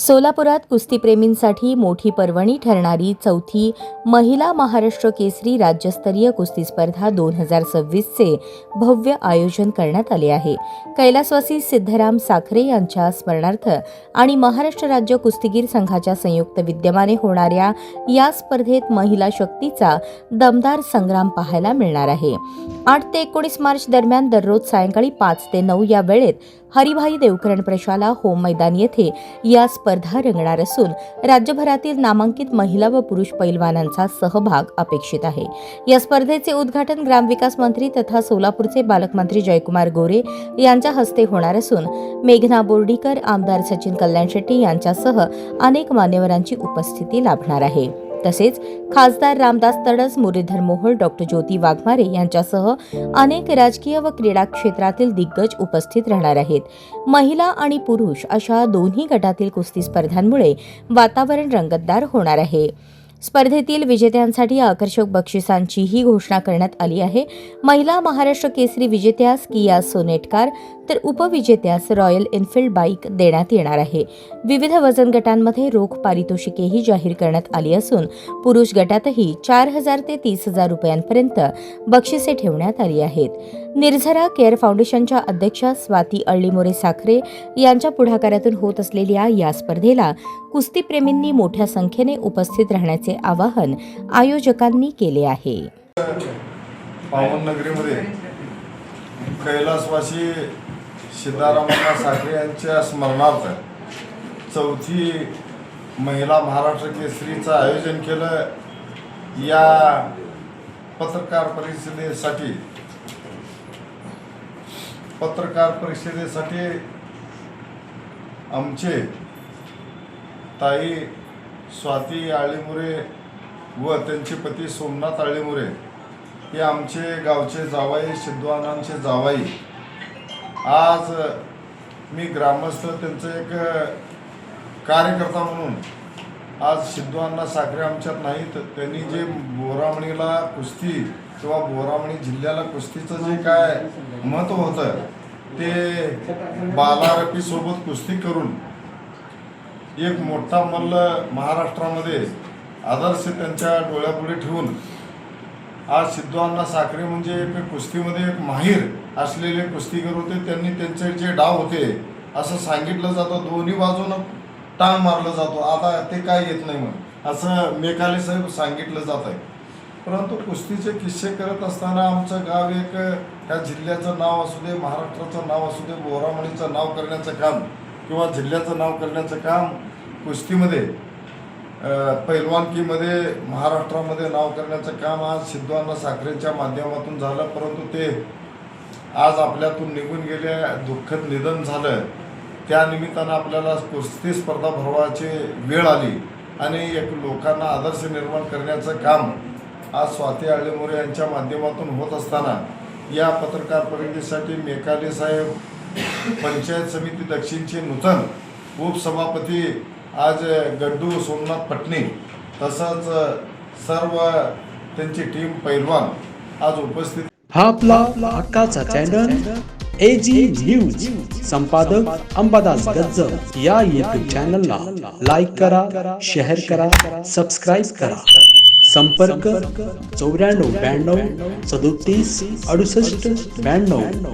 सोलापुरात कुस्तीप्रेमींसाठी मोठी पर्वणी ठरणारी चौथी महिला महाराष्ट्र केसरी राज्यस्तरीय कुस्ती स्पर्धा 2026चे भव्य आयोजन करण्यात आले आहे. कैलासवासी सिद्धराम साखरे यांच्या स्मरणार्थ आणि महाराष्ट्र राज्य कुस्तीगीर संघाच्या संयुक्त विद्यमाने होणाऱ्या या स्पर्धेत महिला शक्तीचा दमदार संग्राम पाहायला मिळणार आहे. 8 ते 19 मार्च दरम्यान दररोज सायंकाळी 5 ते 9 या वेळेत हरिभाई देवकरण प्रशाला होम मैदान येथे या स्पर्धा रंगणार असून राज्यभरातील नामांकित महिला व पुरुष पैलवानांचा सहभाग अपेक्षित आहे. या स्पर्धेचे उद्घाटन ग्रामविकास मंत्री तथा सोलापूरचे पालकमंत्री जयकुमार गोरे यांच्या हस्ते होणार असून मेघना बोर्डीकर, आमदार सचिन कल्याण शेट्टी यांच्यासह अनेक मान्यवरांची उपस्थिती लाभणार आहे. तसेच खासदार रामदास तडस, मुरलीधर मोहोळ, डॉक्टर ज्योती वाघमारे यांच्यासह अनेक राजकीय व क्रीडा क्षेत्रातील दिग्गज उपस्थित राहणार आहेत. महिला आणि पुरुष अशा दोन्ही गटातील कुस्ती स्पर्धांमुळे वातावरण रंगतदार होणार आहे. स्पर्धेतील विजेत्यांसाठी आकर्षक बक्षिसांचीही घोषणा करण्यात आली आहे. महिला Maharashtra Kesari विजेत्यास KIA Sonet car तर उपविजेत्यास रॉयल एनफील्ड बाईक देण्यात येणार आहे. विविध वजन गटांमध्ये रोख पारितोषिकेही जाहीर करण्यात आली असून पुरुष गटातही 4,000 ते 30,000 रुपयांपर्यंत बक्षिसे ठेवण्यात आली आहेत. निर्झरा केअर फाउंडेशनच्या अध्यक्षा स्वाती अळ्ळीमोरे साखरे यांच्या पुढाकारातून होत असलेल्या या स्पर्धेला कुस्तीप्रेमींनी मोठ्या संख्येने उपस्थित राहण्याचे आवाहन आयोजकांनी केले आहे. पावननगरीमध्ये कैलासवासी सिद्धारामण्णा साखरे यांच्या स्मरणार्थ चौथी महिला महाराष्ट्र केसरीचं आयोजन केलं. या पत्रकार परिषदेसाठी आमचे ताई स्वाती अळ्ळीमोरे व त्यांचे पती सोमनाथ अळ्ळीमोरे हे आमचे गावचे जावाई, सिद्धवानांचे जावाई. आज मी ग्रामस्थ त्यांचं एक कार्यकर्ता म्हणून आज सिद्धवाना साखरे आमच्यात नाहीत. त्यांनी जे बोरामणीला कुस्ती किंवा बोरामणी जिल्ह्याला कुस्तीचं जे काय महत्त्व होतं ते बालारपीसोबत कुस्ती करून एक मोठा मल्ल महाराष्ट्रामध्ये आदर्श त्यांच्या डोळ्यापुढे ठेवून आज सिद्धवाना साखरे म्हणजे एक कुस्तीमध्ये एक माहीर असलेले कुस्तीगर होते. त्यांनी त्यांचे जे डाव होते असं सांगितलं जातं, दोन्ही बाजूनं टांग मारलं जातो, आता ते काय येत नाही म्हणून असं मेकाले साहेब सांगितलं जात आहे. परंतु कुस्तीचे किस्से करत असताना आमचं गाव एक ह्या जिल्ह्याचं नाव असू दे, महाराष्ट्राचं नाव असू दे, बोरामणीचं नाव करण्याचं काम किंवा जिल्ह्याचं नाव करण्याचं काम कुस्तीमध्ये पैलवानकीमध्ये महाराष्ट्रामध्ये नाव करण्याचं काम आज सिद्धवाना साखरेंच्या माध्यमातून झालं. परंतु ते आज आपल्यातून निघून गेले, दुःखद निधन झालं. त्या निमित्तानं आपल्याला कुस्ती स्पर्धा भरवायची वेळ आली आणि एक लोकांना आदर्श निर्माण करण्याचं काम आज स्वाती अळ्ळीमोरे यांच्या माध्यमातून होत असताना या पत्रकार परिषदेसाठी मेकाले साहेब, पंचायत समिती दक्षिणचे नूतन उपसभापती आज गड्डू सोमनाथ पटणे, तसंच सर्व त्यांची टीम पैलवान आज उपस्थित. हा आपला हक्काचा चॅनल AG न्यूज. संपादक अंबादास गज्जर. या YouTube चॅनलला लाईक करा, शेअर करा, सबस्क्राईब करा. संपर्क 94 92 37 68 92.